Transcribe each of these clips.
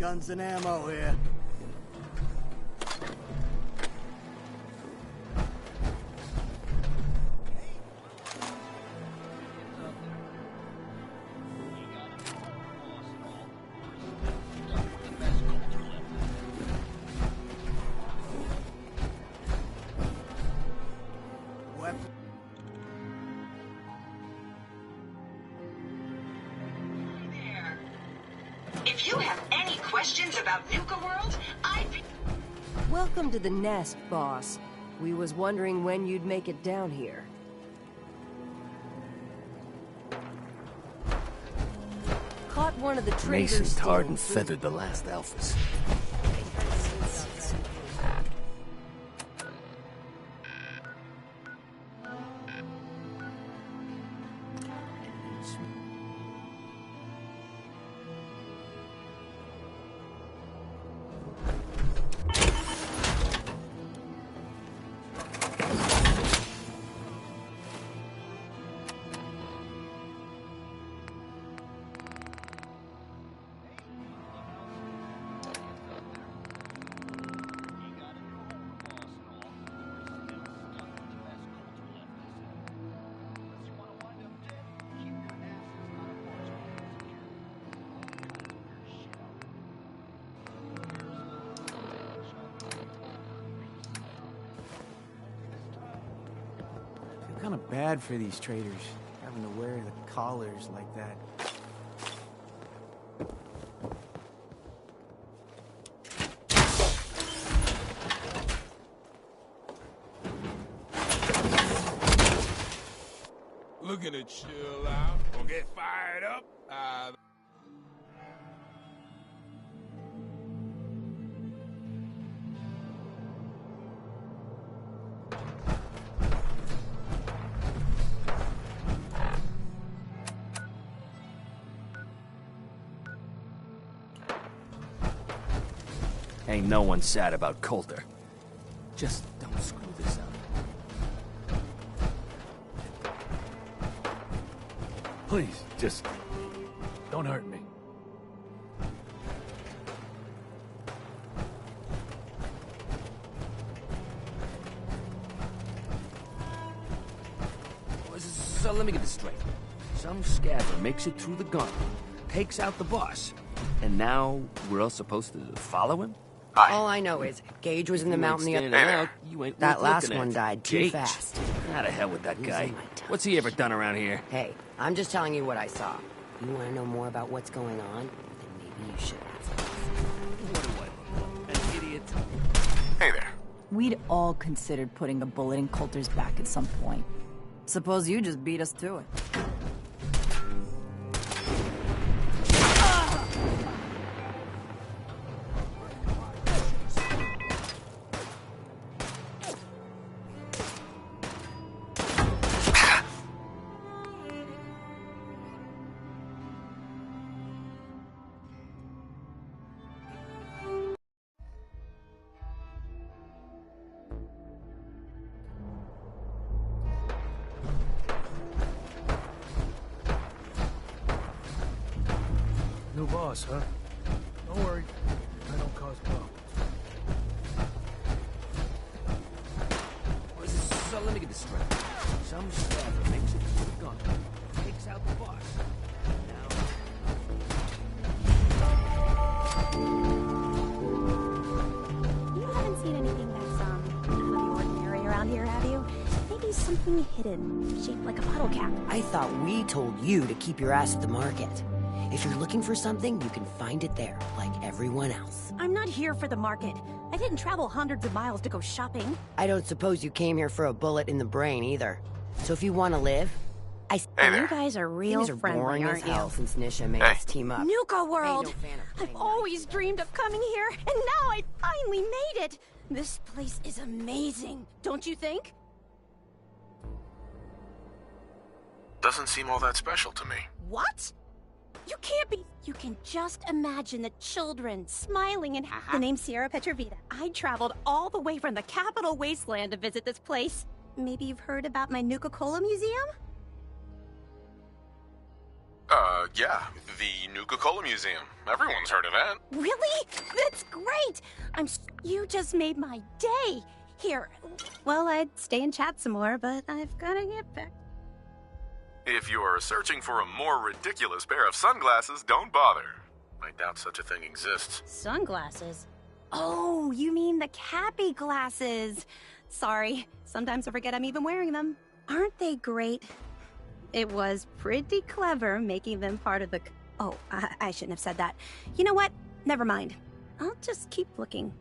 guns and ammo here. If you have any questions about Nuka World, I'd be... Welcome to the nest, boss. We was wondering when you'd make it down here. Caught one of the traders. Mason tarred and feathered the last alphas. Kind of bad for these traders, having to wear the collars like that. Looking to chill out or get fired up? Ain't no one sad about Coulter. Just don't screw this up. Please, just don't hurt me. So let me get this straight. Some scabber makes it through the gauntlet, takes out the boss, and now we're all supposed to follow him? All I know is Gage was in the mountain the other night. That last one died too Gage. fast. How the hell with that guy? Losing my touch. What's he ever done around here? Hey, I'm just telling you what I saw. You want to know more about what's going on? Then maybe you should ask us. What do I look like? An idiot? Hey there. We'd all considered putting a bullet in Coulter's back at some point. Suppose you just beat us to it. New boss, huh? Don't worry, I don't cause problems. So let me get this straight. Some scabber makes it through the gauntlet, takes out the boss. You haven't seen anything that's, out of the ordinary around here, have you? Maybe something hidden, shaped like a puddle cap. I thought we told you to keep your ass at the market. If you're looking for something, you can find it there, like everyone else. I'm not here for the market. I didn't travel hundreds of miles to go shopping. I don't suppose you came here for a bullet in the brain, either. So if you want to live, You guys are real things are friendly, boring as aren't hell you? since Nisha made us team up. Nuka World! I ain't no fan of I've playing always dreamed of coming here, and now I finally made it! This place is amazing, don't you think? Doesn't seem all that special to me. What? You can't be... You can just imagine the children smiling and happy. The name's Sierra Petrovita. I traveled all the way from the capital wasteland to visit this place. Maybe you've heard about my Nuka-Cola museum? Yeah. The Nuka-Cola Museum. Everyone's heard of that. Really? That's great! You just made my day! Here, well, I'd stay and chat some more, but I've gotta get back. If you're searching for a more ridiculous pair of sunglasses, don't bother. I doubt such a thing exists. Sunglasses? Oh, you mean the Cappy glasses. Sorry, sometimes I forget I'm even wearing them. Aren't they great? It was pretty clever making them part of the... Oh, I shouldn't have said that. You know what? Never mind. I'll just keep looking.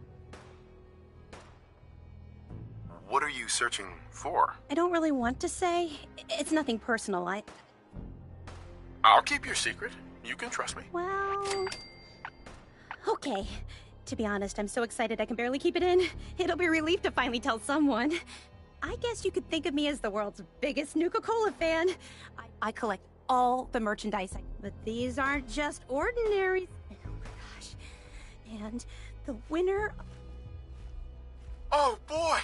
What are you searching for? I don't really want to say. It's nothing personal. I'll keep your secret. You can trust me. Well... Okay. To be honest, I'm so excited I can barely keep it in. It'll be a relief to finally tell someone. I guess you could think of me as the world's biggest Nuka-Cola fan. I collect all the merchandise, but these aren't just ordinary... Oh my gosh. And the winner... Oh boy!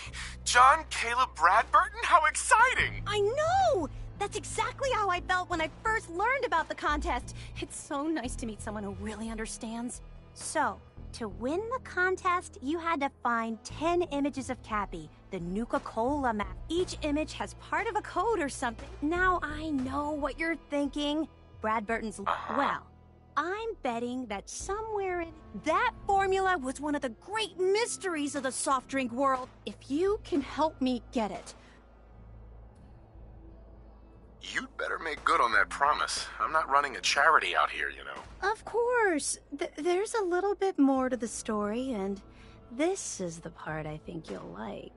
John Caleb Bradburton? How exciting! I know! That's exactly how I felt when I first learned about the contest. It's so nice to meet someone who really understands. So, to win the contest, you had to find 10 images of Cappy, the Nuka-Cola map. Each image has part of a code or something. Now I know what you're thinking. Bradburton's... Well, I'm betting that somewhere in that formula was one of the great mysteries of the soft drink world. If you can help me get it. You'd better make good on that promise. I'm not running a charity out here, you know. Of course. There's a little bit more to the story, and this is the part I think you'll like.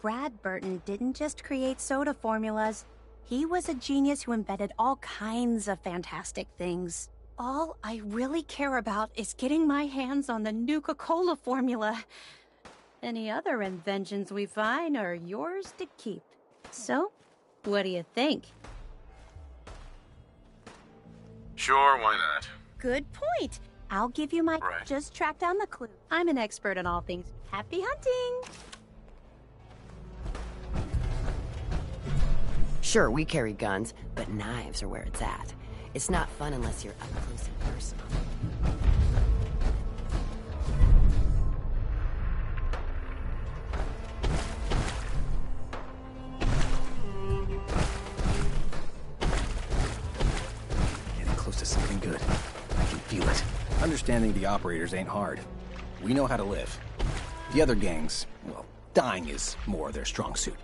Bradburton didn't just create soda formulas. He was a genius who invented all kinds of fantastic things. All I really care about is getting my hands on the Nuka-Cola formula. Any other inventions we find are yours to keep. So, what do you think? Sure, why not? Good point. I'll give you my... Right. Just track down the clue. I'm an expert in all things. Happy hunting! Sure, we carry guns, but knives are where it's at. It's not fun unless you're up close and personal. Getting close to something good. I can feel it. Understanding the operators ain't hard. We know how to live. The other gangs, well, dying is more their strong suit.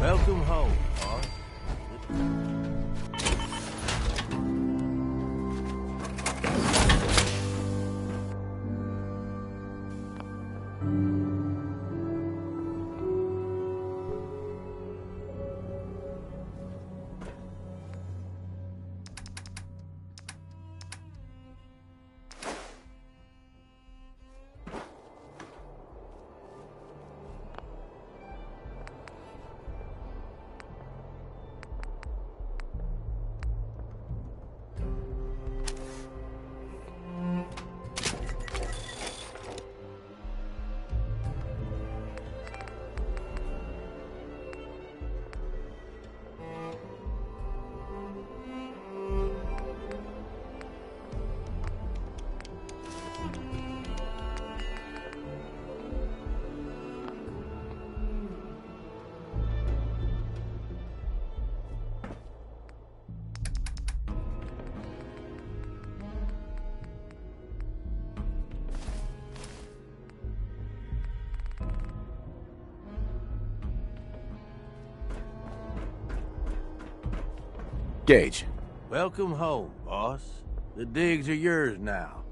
Welcome home, boss. Gage. Welcome home, boss. The digs are yours now.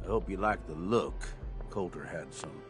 I hope you like the look. Coulter had some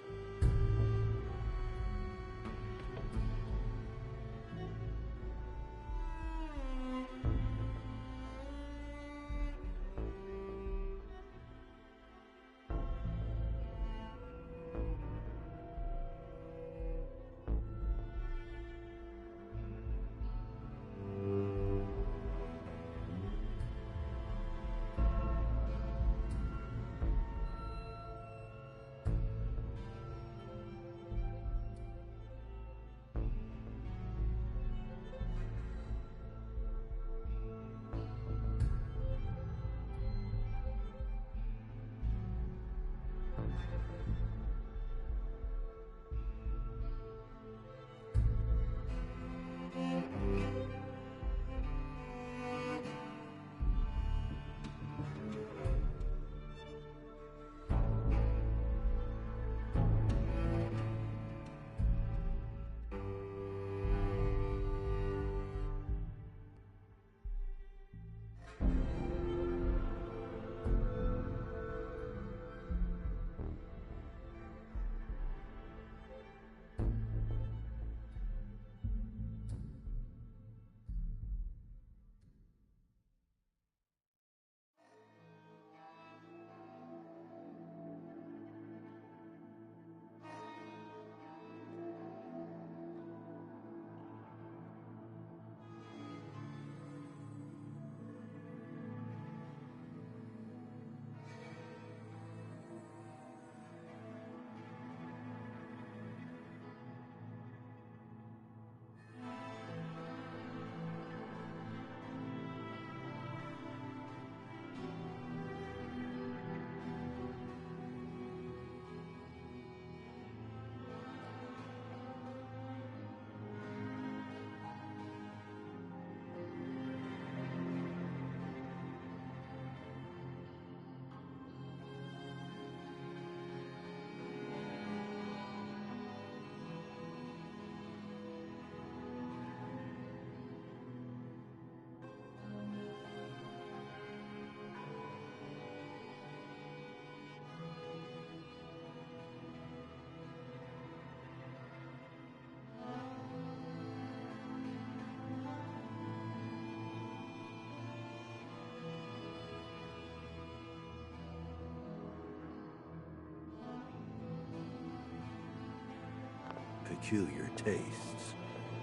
peculiar tastes.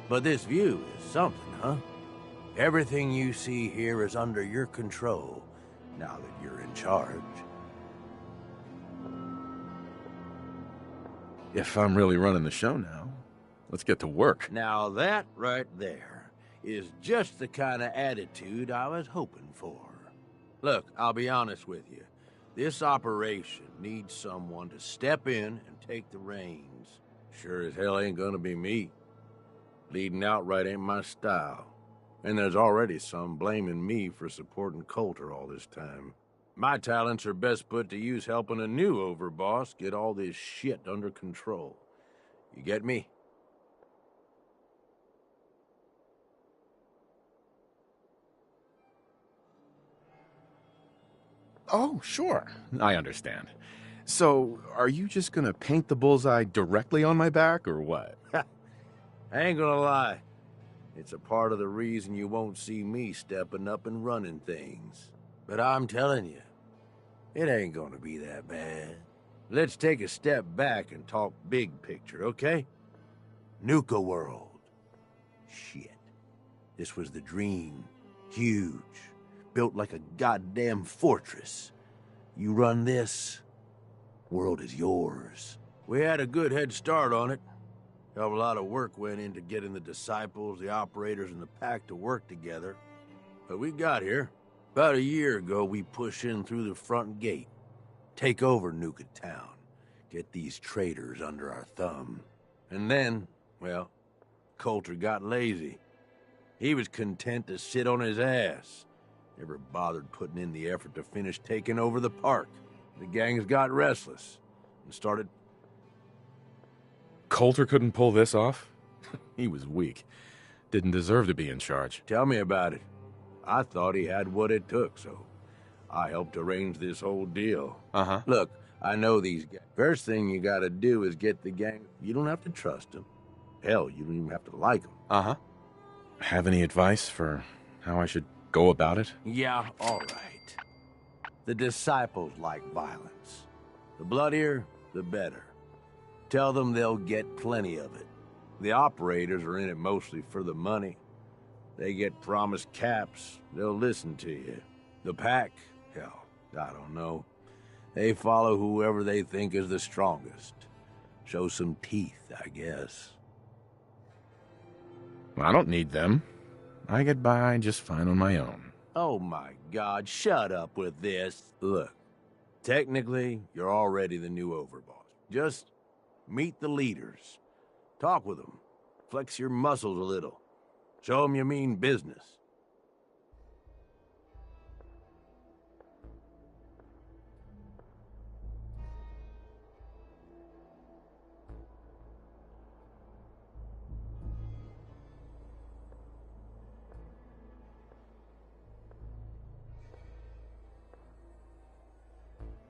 But this view is something, huh? Everything you see here is under your control, now that you're in charge. If I'm really running the show now, let's get to work. Now that right there is just the kind of attitude I was hoping for. Look, I'll be honest with you. This operation needs someone to step in and take the reins. Sure as hell ain't gonna be me. Leading outright ain't my style. And there's already some blaming me for supporting Coulter all this time. My talents are best put to use helping a new overboss get all this shit under control. You get me? Oh, sure. I understand. So, are you just gonna paint the bullseye directly on my back, or what? I ain't gonna lie. It's a part of the reason you won't see me stepping up and running things. But I'm telling you, it ain't gonna be that bad. Let's take a step back and talk big picture, okay? Nuka World. Shit. This was the dream. Huge. Built like a goddamn fortress. You run this, world is yours. We had a good head start on it. Hell of a lot of work went into getting the disciples, the operators, and the pack to work together. But we got here. About a year ago, we pushed in through the front gate. Take over Nuked Town. Get these traitors under our thumb. And then, well, Coulter got lazy. He was content to sit on his ass. Never bothered putting in the effort to finish taking over the park. The gangs got restless and started... Coulter couldn't pull this off? He was weak. Didn't deserve to be in charge. Tell me about it. I thought he had what it took, so I helped arrange this whole deal. Uh-huh. Look, I know these guys. First thing you gotta do is get the gang... You don't have to trust them. Hell, you don't even have to like them. Uh-huh. Have any advice for how I should go about it? Yeah, all right. The disciples like violence. The bloodier, the better. Tell them they'll get plenty of it. The operators are in it mostly for the money. They get promised caps, they'll listen to you. The pack, hell, I don't know. They follow whoever they think is the strongest. Show some teeth, I guess. I don't need them. I get by just fine on my own. Oh my God, shut up with this. Look, technically, you're already the new overboss. Just meet the leaders. Talk with them. Flex your muscles a little. Show them you mean business.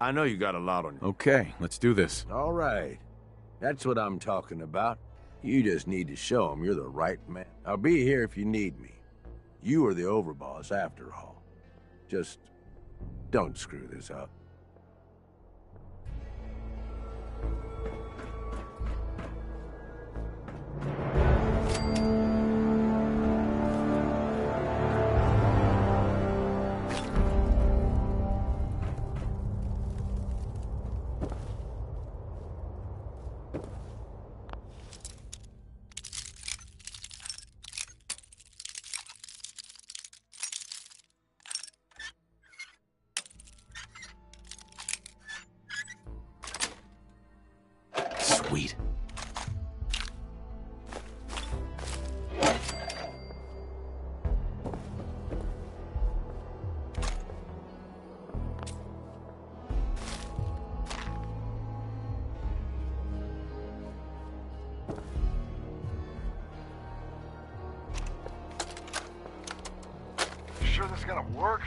I know you got a lot on you. Okay, let's do this. All right. That's what I'm talking about. You just need to show them you're the right man. I'll be here if you need me. You are the overboss after all. Just don't screw this up. Sweet. You sure this is gonna work?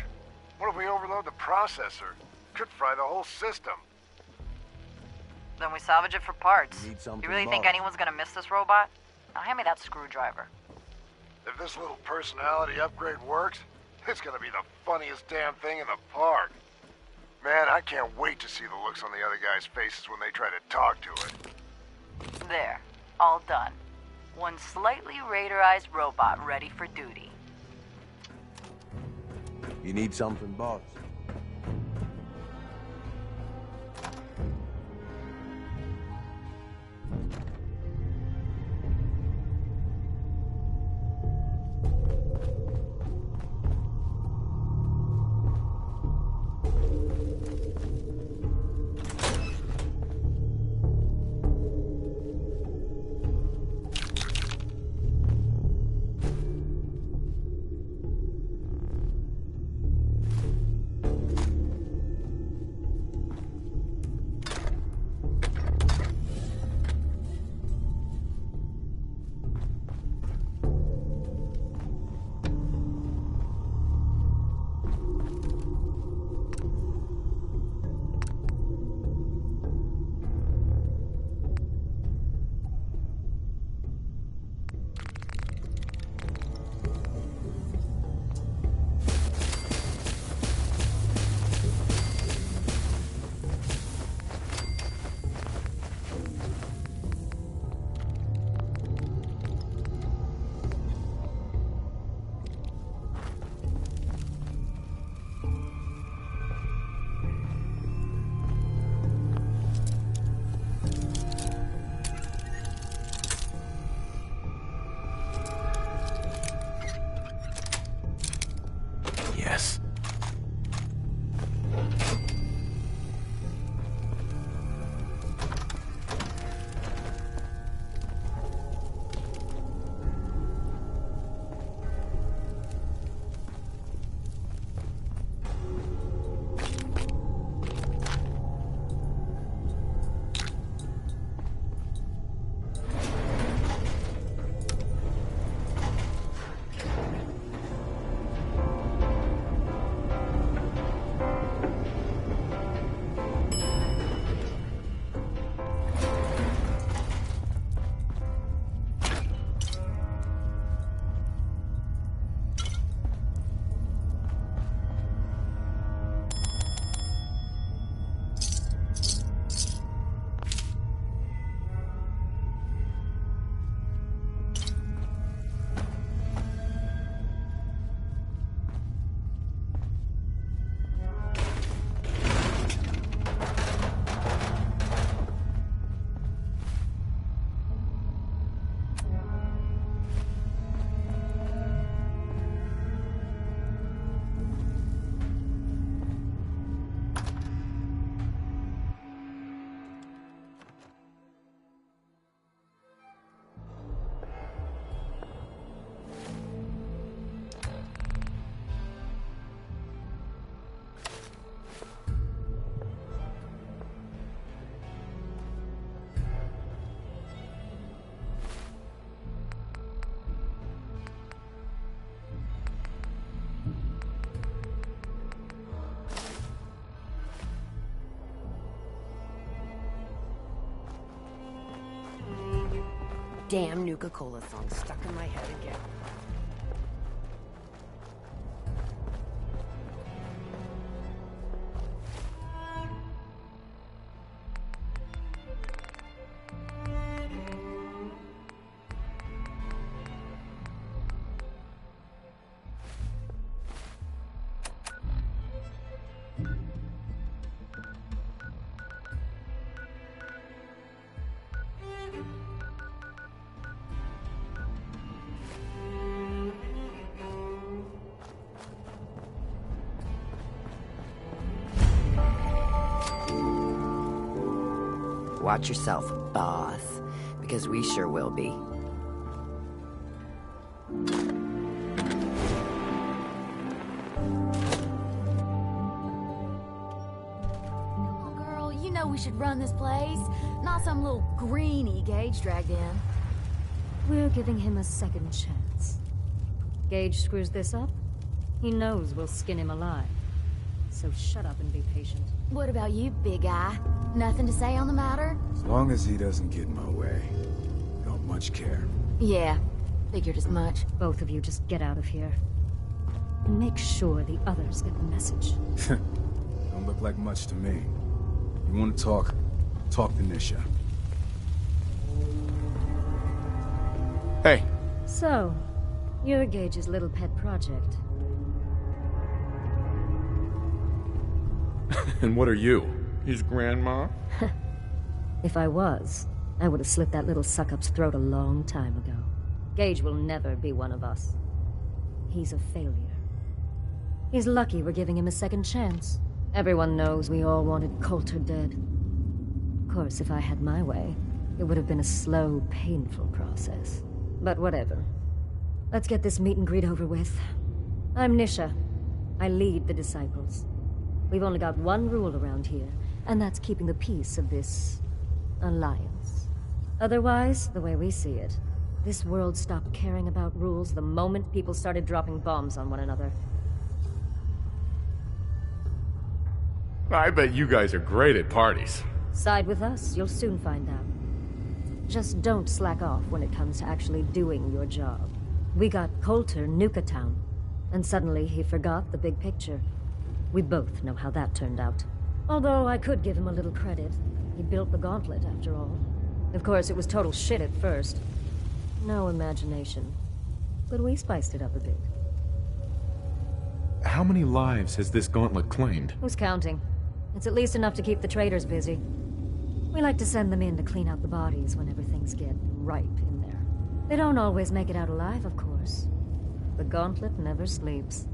What if we overload the processor? Could fry the whole system. Then we salvage it for parts. Need something You really think more. anyone's gonna miss this robot? Now hand me that screwdriver. If this little personality upgrade works, it's gonna be the funniest damn thing in the park. Man, I can't wait to see the looks on the other guys' faces when they try to talk to it. There. All done. One slightly radarized robot ready for duty. You need something, boss? Yes. Damn Nuka-Cola song stuck in my head again. Watch yourself, boss, because we sure will be. Come on, girl, you know we should run this place, not some little greenie Gage dragged in. We're giving him a second chance. Gage screws this up, he knows we'll skin him alive. So shut up and be patient. What about you, big guy? Nothing to say on the matter? As long as he doesn't get in my way, don't much care. Yeah, figured as much. Both of you just get out of here. And make sure the others get the message. Don't look like much to me. You want to talk? Talk to Nisha. Hey. So, you're Gage's little pet project. And what are you? His grandma? If I was, I would have slit that little suck-up's throat a long time ago. Gage will never be one of us. He's a failure. He's lucky we're giving him a second chance. Everyone knows we all wanted Coulter dead. Of course, if I had my way, it would have been a slow, painful process. But whatever. Let's get this meet and greet over with. I'm Nisha. I lead the Disciples. We've only got one rule around here, and that's keeping the peace of this alliance. Otherwise, the way we see it, this world stopped caring about rules the moment people started dropping bombs on one another. I bet you guys are great at parties. Side with us, you'll soon find out. Just don't slack off when it comes to actually doing your job. We got Coulter Nuked Town, and suddenly he forgot the big picture. We both know how that turned out. Although I could give him a little credit. He built the gauntlet, after all. Of course, it was total shit at first. No imagination. But we spiced it up a bit. How many lives has this gauntlet claimed? Who's counting? It's at least enough to keep the traders busy. We like to send them in to clean out the bodies whenever things get ripe in there. They don't always make it out alive, of course. The gauntlet never sleeps.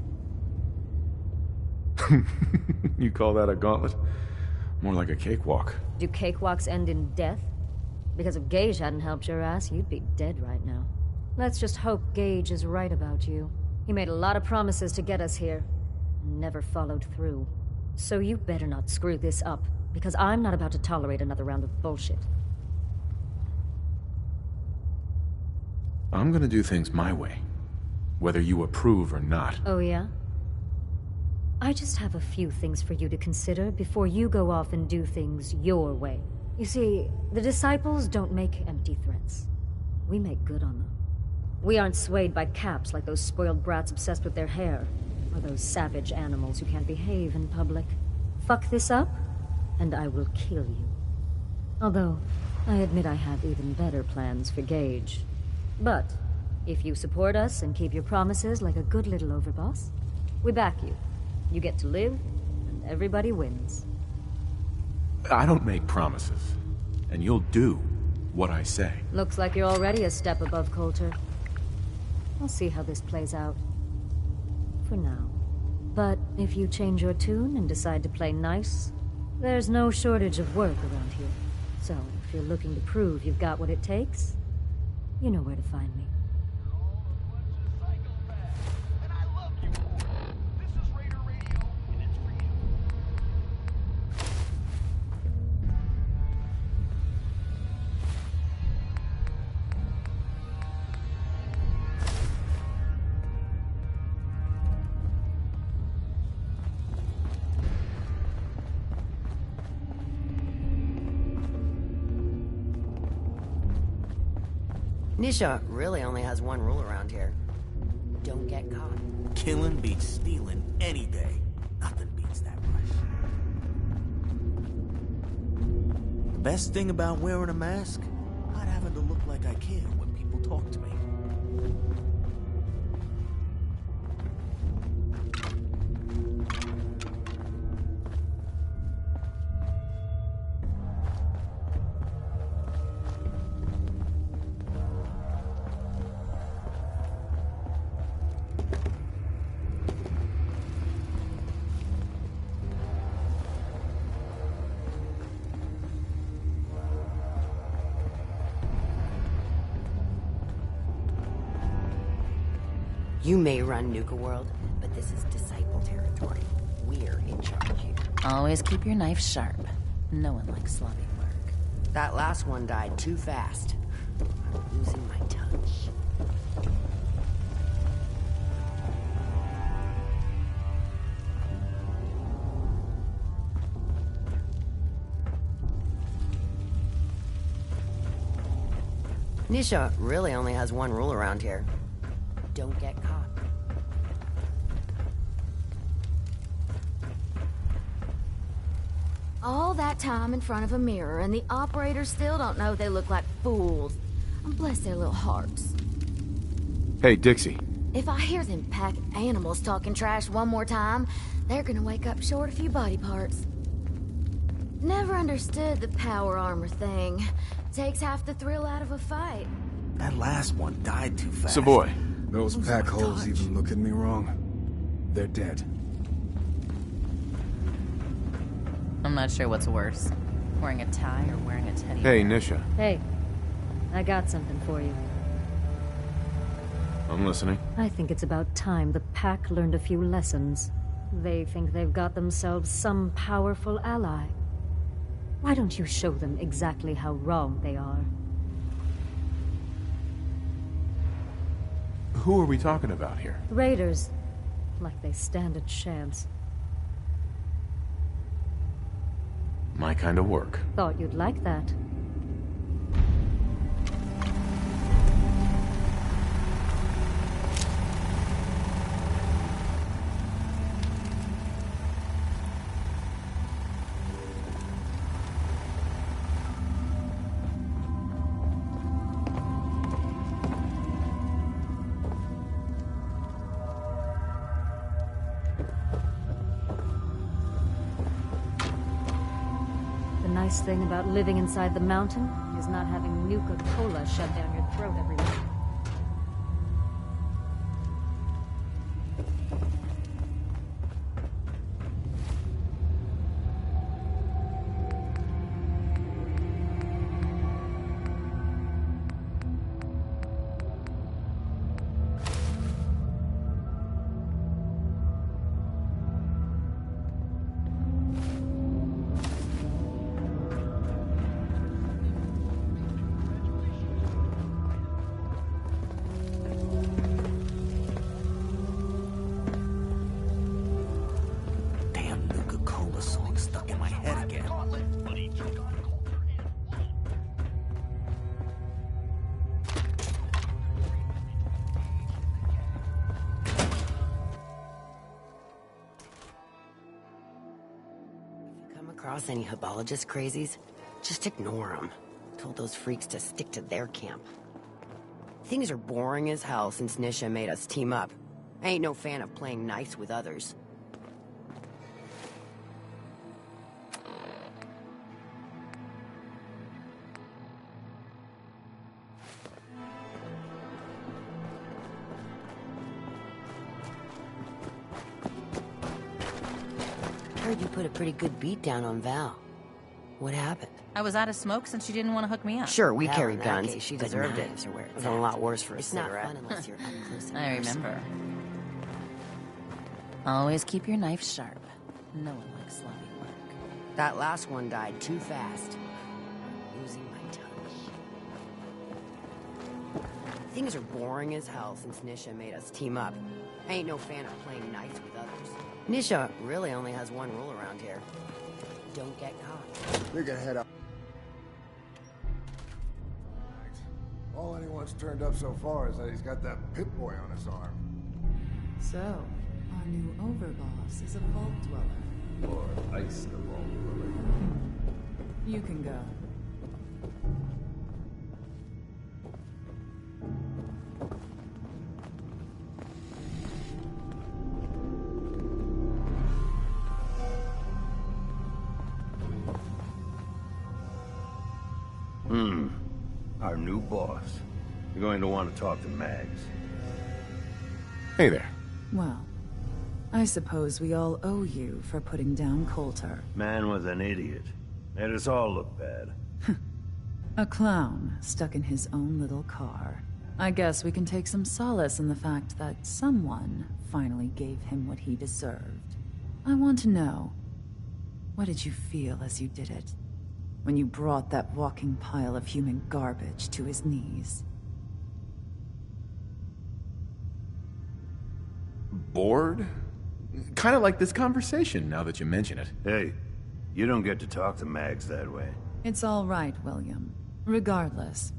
You call that a gauntlet? More like a cakewalk. Do cakewalks end in death? Because if Gage hadn't helped your ass, you'd be dead right now. Let's just hope Gage is right about you. He made a lot of promises to get us here, and never followed through. So you better not screw this up, because I'm not about to tolerate another round of bullshit. I'm gonna do things my way, whether you approve or not. Oh yeah? I just have a few things for you to consider before you go off and do things your way. You see, the Disciples don't make empty threats. We make good on them. We aren't swayed by caps like those spoiled brats obsessed with their hair, or those savage animals who can't behave in public. Fuck this up, and I will kill you. Although, I admit I have even better plans for Gage. But, if you support us and keep your promises like a good little overboss, we back you. You get to live, and everybody wins. I don't make promises, and you'll do what I say. Looks like you're already a step above Coulter. I'll see how this plays out. For now. But if you change your tune and decide to play nice, there's no shortage of work around here. So, if you're looking to prove you've got what it takes, you know where to find me. Nisha really only has one rule around here. Don't get caught. Killing beats stealing any day. Nothing beats that rush. Best thing about wearing a mask? Not having to look like I care when people talk to me. You may run Nuka World, but this is Disciple territory. We're in charge here. Always keep your knife sharp. No one likes sloppy work. That last one died too fast. I'm losing my touch. Nisha really only has one rule around here. Don't get caught. All that time in front of a mirror, and the operators still don't know they look like fools. Bless their little hearts. Hey, Dixie. If I hear them pack animals talking trash one more time, they're gonna wake up short a few body parts. Never understood the power armor thing. Takes half the thrill out of a fight. That last one died too fast. Savoy. Those pack holes even look at me wrong. They're dead. I'm not sure what's worse. Wearing a tie or wearing a teddy Hey, bear. Nisha. Hey, I got something for you. I'm listening. I think it's about time the Pack learned a few lessons. They think they've got themselves some powerful ally. Why don't you show them exactly how wrong they are? Who are we talking about here? Raiders. Like they stand a chance. My kind of work. Thought you'd like that. The nice thing about living inside the mountain is not having Nuka-Cola shoved down your throat every week. Damn Nuka-Cola song stuck in my head again. If you come across any Hibologist crazies, just ignore them. Told those freaks to stick to their camp. Things are boring as hell since Nisha made us team up. I ain't no fan of playing nice with others. Heard you put a pretty good beat down on Val. What happened? I was out of smoke since she didn't want to hook me up. Sure, we Hell, carried in that guns. case, she but deserved it. knives are where it's a lot worse for a It's cigarette. not fun unless you're up close and I personal. remember. Always keep your knife sharp. No one likes sloppy work. That last one died too fast. I'm losing my tongue. Things are boring as hell since Nisha made us team up. I ain't no fan of playing nice with others. Nisha really only has one rule around here. Don't get caught. We can head up. All anyone's turned up so far is that he's got that Pip-Boy on his arm. So, our new overboss is a vault dweller. Or ice the vault dweller. You can go. Our new boss. You're going to want to talk to Mags. Hey there. Well, I suppose we all owe you for putting down Coulter. Man was an idiot. Made us all look bad. A clown stuck in his own little car. I guess we can take some solace in the fact that someone finally gave him what he deserved. I want to know, what did you feel as you did it? When you brought that walking pile of human garbage to his knees? Bored? Kind of like this conversation, now that you mention it. Hey, you don't get to talk to Mags that way. It's all right, William. Regardless,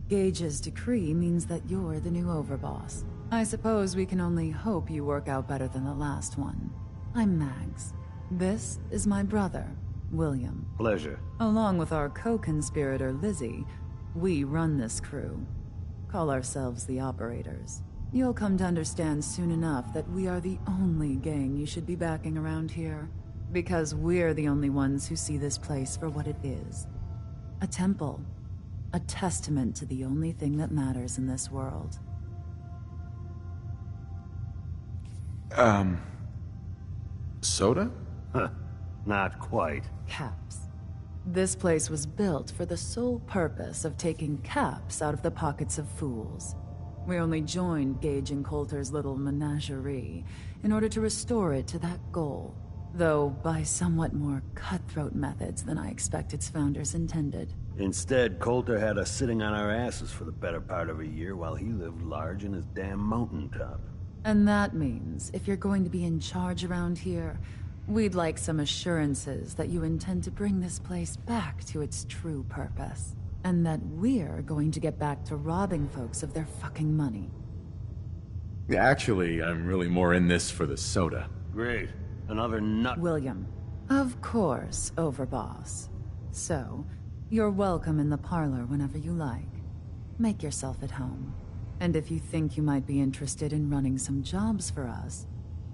Gage's decree means that you're the new overboss. I suppose we can only hope you work out better than the last one. I'm Mags. This is my brother, William. Pleasure. Along with our co-conspirator, Lizzie, we run this crew. Call ourselves the Operators. You'll come to understand soon enough that we are the only gang you should be backing around here. Because we're the only ones who see this place for what it is. A temple. A testament to the only thing that matters in this world. Soda? Huh. Not quite. Caps. This place was built for the sole purpose of taking caps out of the pockets of fools. We only joined Gage and Coulter's little menagerie in order to restore it to that goal, though by somewhat more cutthroat methods than I expect its founders intended. Instead, Coulter had us sitting on our asses for the better part of a year while he lived large in his damn mountaintop. And that means, if you're going to be in charge around here, we'd like some assurances that you intend to bring this place back to its true purpose. And that we're going to get back to robbing folks of their fucking money. Actually, I'm really more in this for the soda. Great. Another nut. William. Of course, Overboss. So, you're welcome in the parlor whenever you like. Make yourself at home. And if you think you might be interested in running some jobs for us,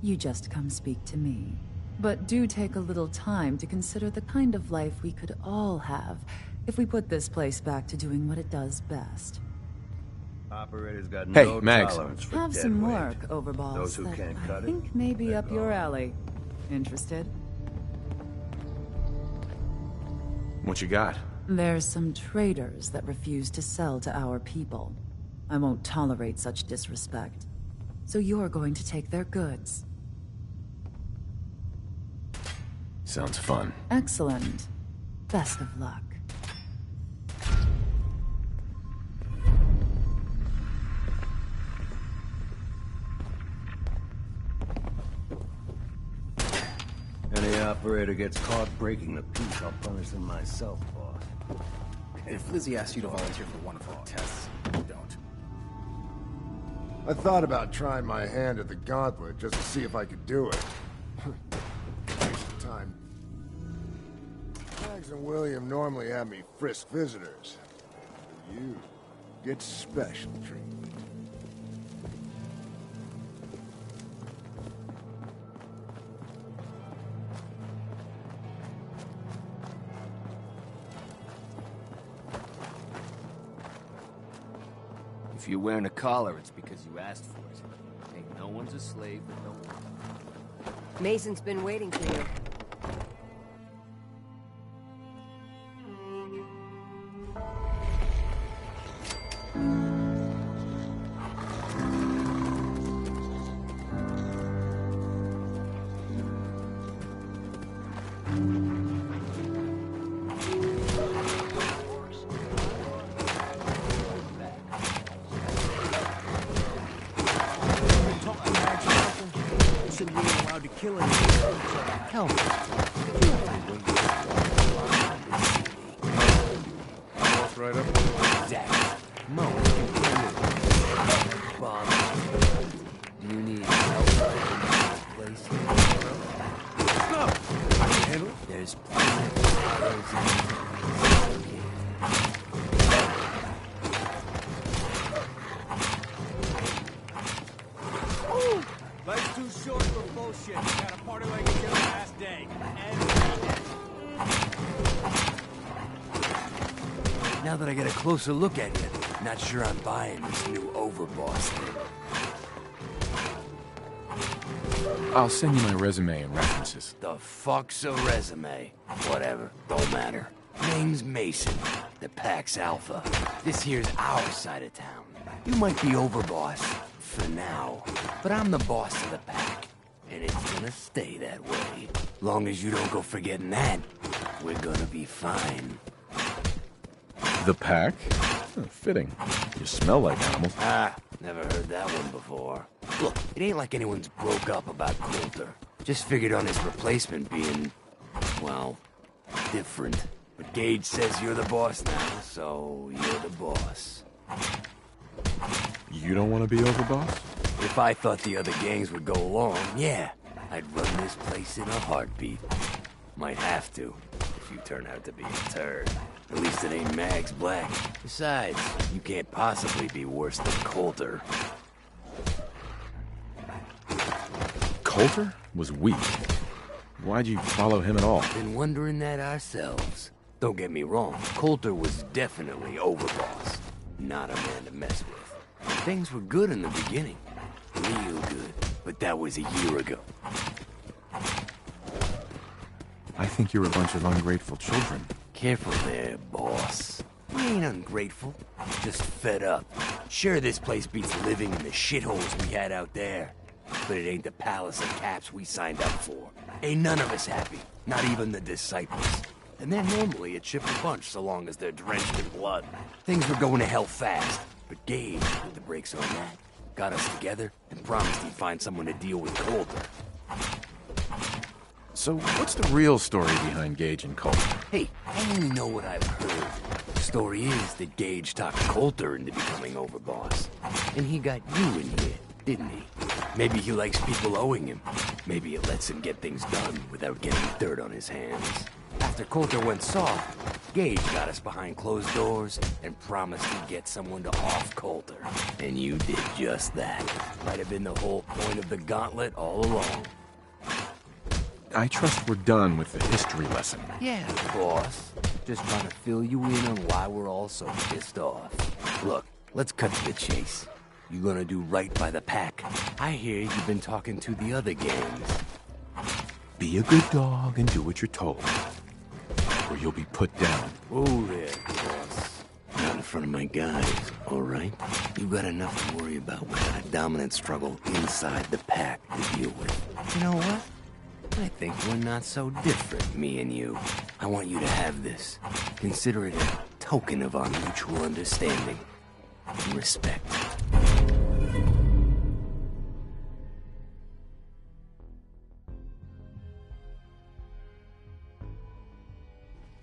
you just come speak to me. But do take a little time to consider the kind of life we could all have if we put this place back to doing what it does best. Operator's got Hey, no Mags. tolerance for Have dead some weight. work, Overboss, Those who that can't I cut it, think may be they're up your gone. alley. Interested? What you got? There's some traders that refuse to sell to our people. I won't tolerate such disrespect. So you're going to take their goods. Sounds fun. Excellent. Best of luck. Any operator gets caught breaking the peace, I'll punish them myself, boss. If Lizzie asks you to volunteer for one of her tests, don't. I thought about trying my hand at the gauntlet just to see if I could do it. Waste of time. Mags and William normally have me frisk visitors. But you get special treatment. If you're wearing a collar, it's because you asked for it. Ain't no one's a slave that don't want it. Mason's been waiting for you. Right up. Do you need help in this place? No, I can handle it. There's plenty of others Life's too short for bullshit. Gotta party like it's your last day. Now that I get a closer look at you, not sure I'm buying this new overboss thing. I'll send you my resume and references. The fuck's a resume? Whatever, don't matter. Name's Mason, the Pax Alpha. This here's our side of town. You might be overboss, for now, but I'm the boss of the pack, and it's gonna stay that way. Long as you don't go forgetting that, we're gonna be fine. The pack? Oh, fitting. You smell like animals. Ah, never heard that one before. Look, it ain't like anyone's broke up about Coulter. Just figured on his replacement being, well, different. But Gage says you're the boss now, so you're the boss. You don't want to be overboss? If I thought the other gangs would go along, yeah, I'd run this place in a heartbeat. Might have to, if you turn out to be a turd. At least it ain't Mags Black. Besides, you can't possibly be worse than Coulter. Coulter was weak. Why'd you follow him at all? Been wondering that ourselves. Don't get me wrong, Coulter was definitely overboss. Not a man to mess with. Things were good in the beginning. Real good. But that was a year ago. I think you're a bunch of ungrateful children. Careful there, boss. We ain't ungrateful. Just fed up. Sure, this place beats living in the shitholes we had out there. But it ain't the palace of caps we signed up for. Ain't none of us happy. Not even the disciples. And they're normally a chipper bunch so long as they're drenched in blood. Things were going to hell fast. But Gage put the brakes on that. Got us together and promised he'd find someone to deal with Coulter. So what's the real story behind Gage and Coulter? Hey, I only know what I've heard. The story is that Gage talked Coulter into becoming overboss. And he got you in here, didn't he? Maybe he likes people owing him. Maybe it lets him get things done without getting dirt on his hands. After Coulter went soft, Gage got us behind closed doors and promised he'd get someone to off Coulter. And you did just that. Might have been the whole point of the gauntlet all along. I trust we're done with the history lesson. Yeah, boss. Just trying to fill you in on why we're all so pissed off. Look, let's cut to the chase. You gonna do right by the pack? I hear you've been talking to the other gangs. Be a good dog and do what you're told, or you'll be put down. Oh there, boss. Not in front of my guys, all right? You got enough to worry about without a dominant struggle inside the pack to deal with. You know what? I think we're not so different, me and you. I want you to have this. Consider it a token of our mutual understanding and respect.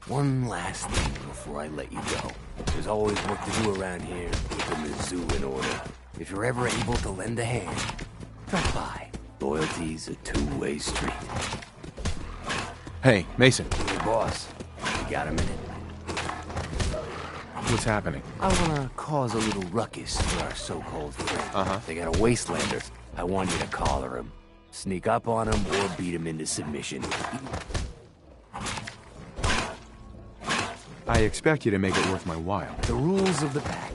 One last thing before I let you go. There's always work to do around here, keeping the zoo in order. If you're ever able to lend a hand, drop by. Loyalty's a two-way street. Hey, Mason. Hey, boss. You got a minute? What's happening? I wanna cause a little ruckus for our so-called friend. They got a wastelander. I want you to collar him. Sneak up on him or beat him into submission. I expect you to make it worth my while. The rules of the pack.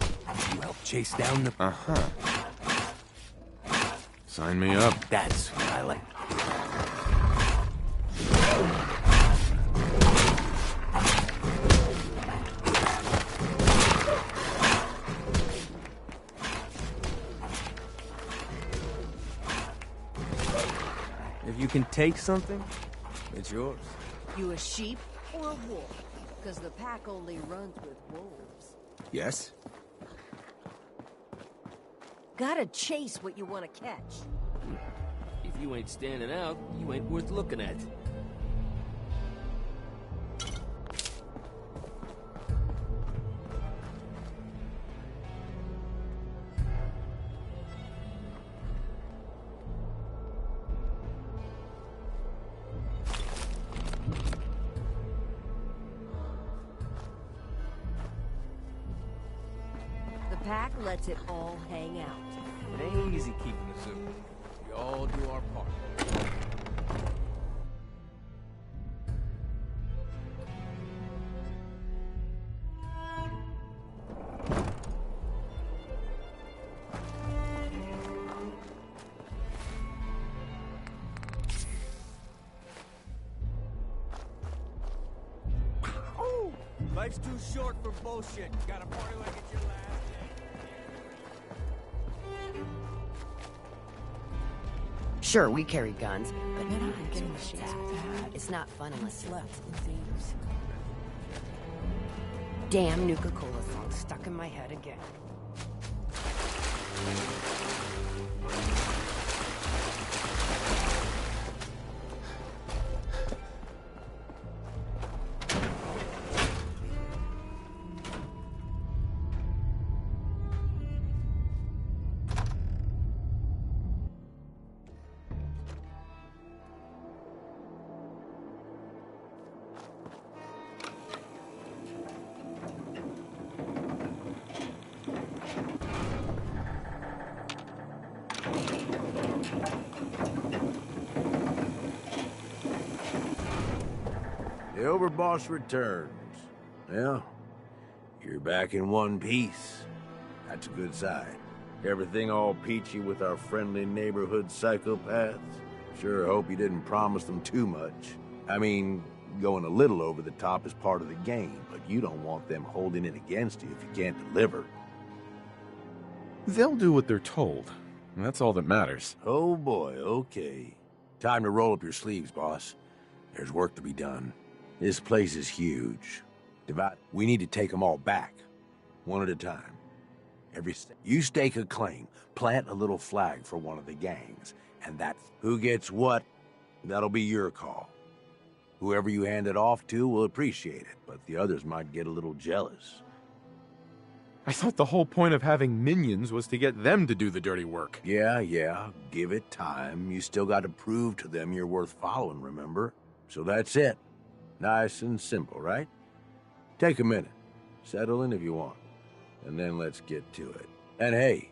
You help chase down the... Sign me up. That's what I like. If you can take something, it's yours. You a sheep or a wolf? Because the pack only runs with wolves. Yes? Gotta chase what you want to catch. If you ain't standing out, you ain't worth looking at. The pack lets it all hang out. It ain't easy keeping a zoo. We all do our part. Life's too short for bullshit. Gotta party like it's your last day. Sure, we carry guns, but not getting the shit. It's not fun unless you're left. Damn Nuka-Cola song stuck in my head again. The overboss returns. Well, you're back in one piece. That's a good sign. Everything all peachy with our friendly neighborhood psychopaths? Sure hope you didn't promise them too much. I mean, going a little over the top is part of the game, but you don't want them holding it against you if you can't deliver. They'll do what they're told. And that's all that matters. Oh boy, okay. Time to roll up your sleeves, boss. There's work to be done. This place is huge. We need to take them all back, one at a time. You stake a claim, plant a little flag for one of the gangs, and who gets what, that'll be your call. Whoever you hand it off to will appreciate it, but the others might get a little jealous. I thought the whole point of having minions was to get them to do the dirty work. Yeah, give it time. You still got to prove to them you're worth following, remember? So that's it. Nice and simple, right? Take a minute. Settle in if you want. And then let's get to it. And hey,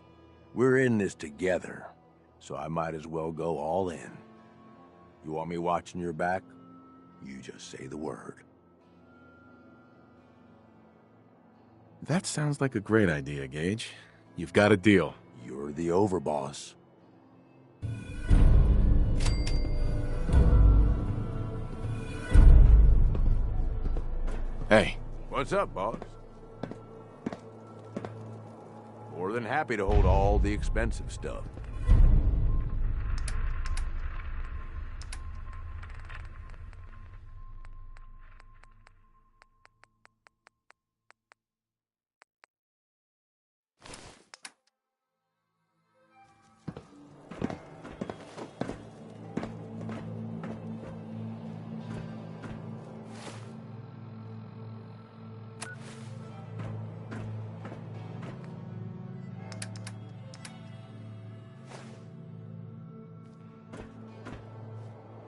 we're in this together, so I might as well go all in. You want me watching your back? You just say the word. That sounds like a great idea, Gage. You've got a deal. You're the overboss. Hey. What's up, boss? More than happy to hold all the expensive stuff.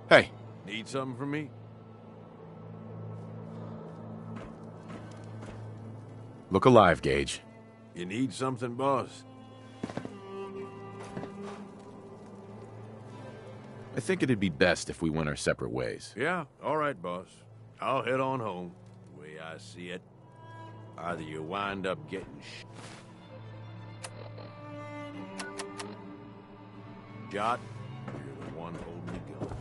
Hey. Need something from me? Look alive, Gage. You need something, boss? I think it'd be best if we went our separate ways. Yeah, all right, boss. I'll head on home. The way I see it, either you wind up getting shot, or you're the one holding the gun.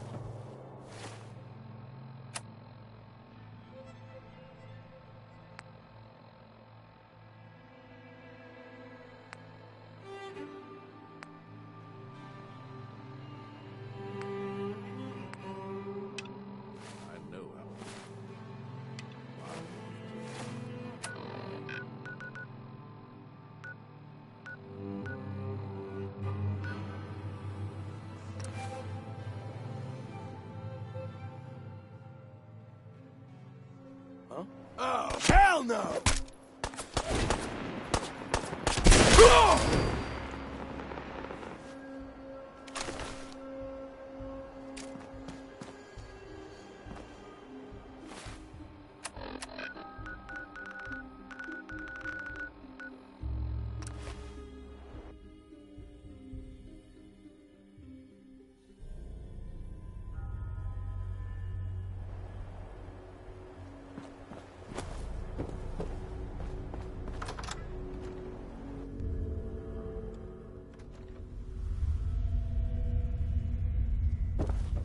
Oh, hell no!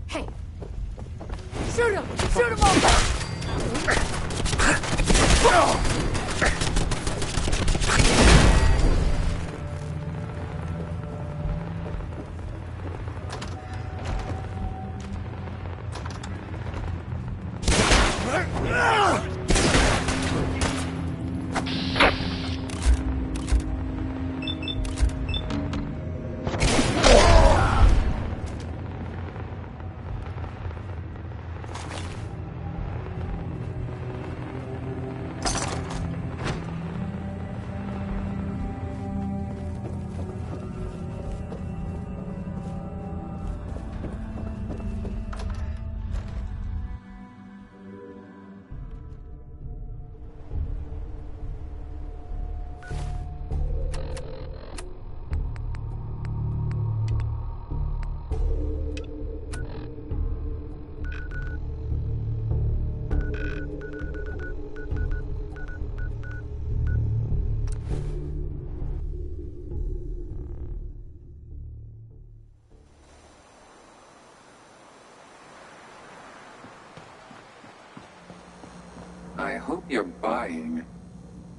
Hey! Shoot him! Shoot him all! I hope you're buying.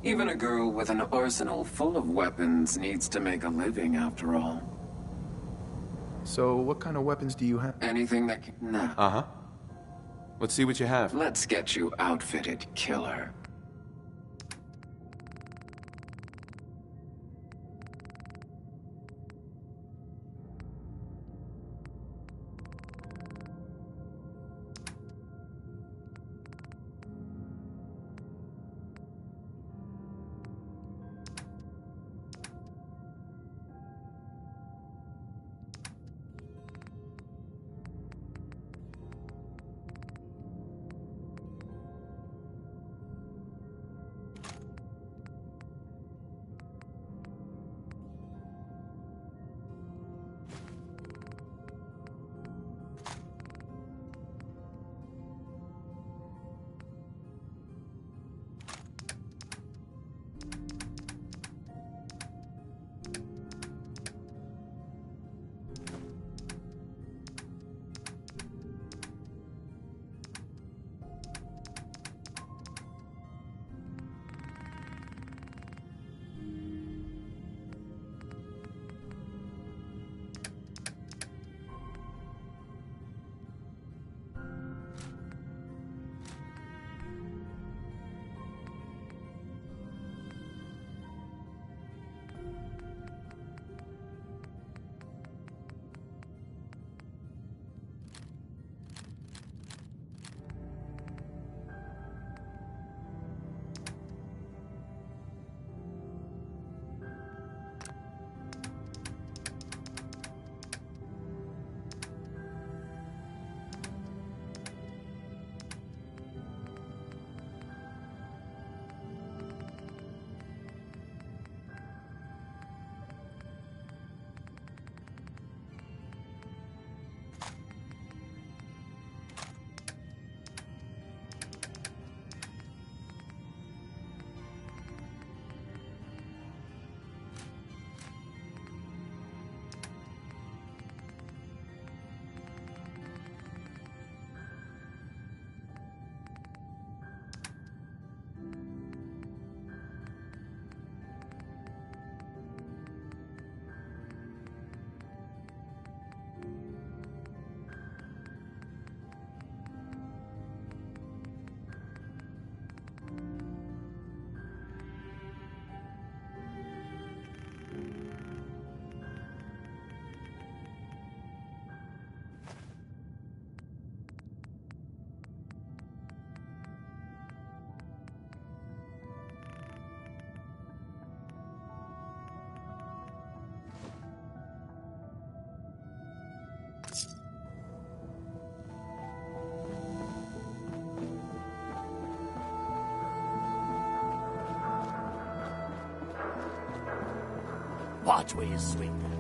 Even a girl with an arsenal full of weapons needs to make a living, after all. So, what kind of weapons do you have? Anything that can... Nah. Uh-huh. Let's see what you have. Let's get you outfitted, killer. Watch where you swing that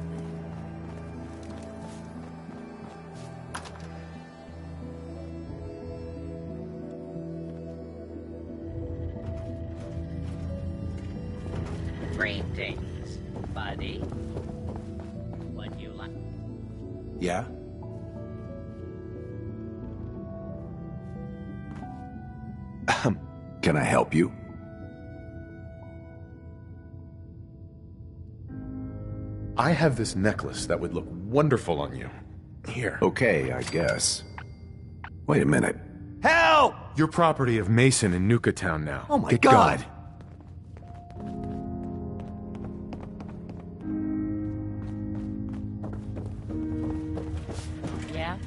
thing. Greetings, buddy. Would you like... Yeah? Can I help you? I have this necklace that would look wonderful on you. Here. Okay, I guess. Wait a minute. Help! You're property of Mason in Nuked Town now. Oh my Get God! going. Yeah?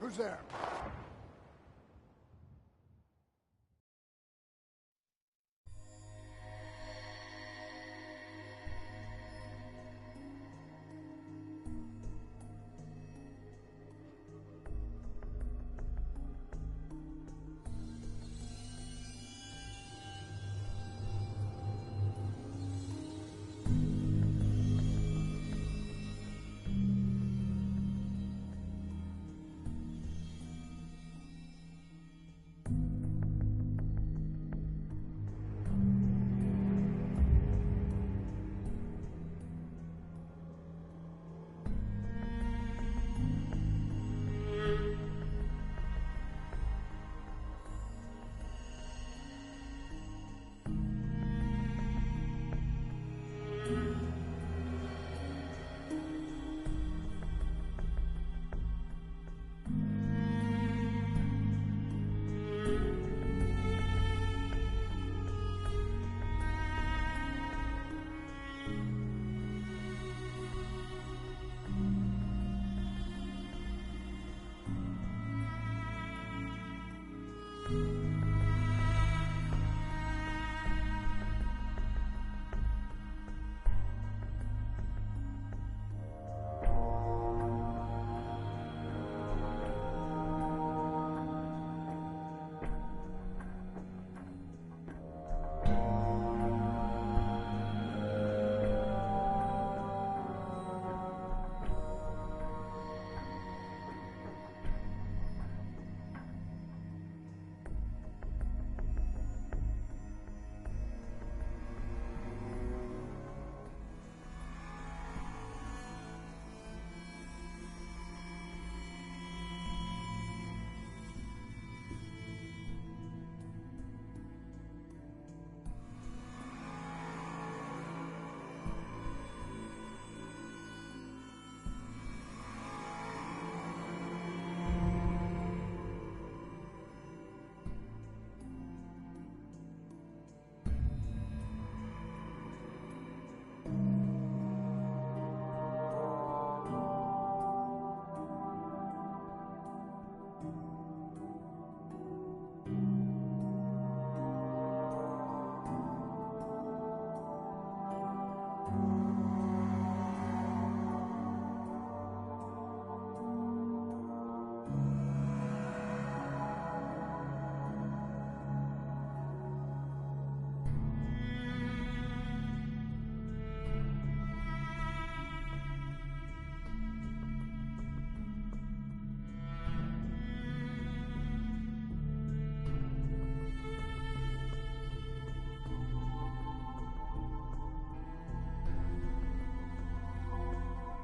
Who's there?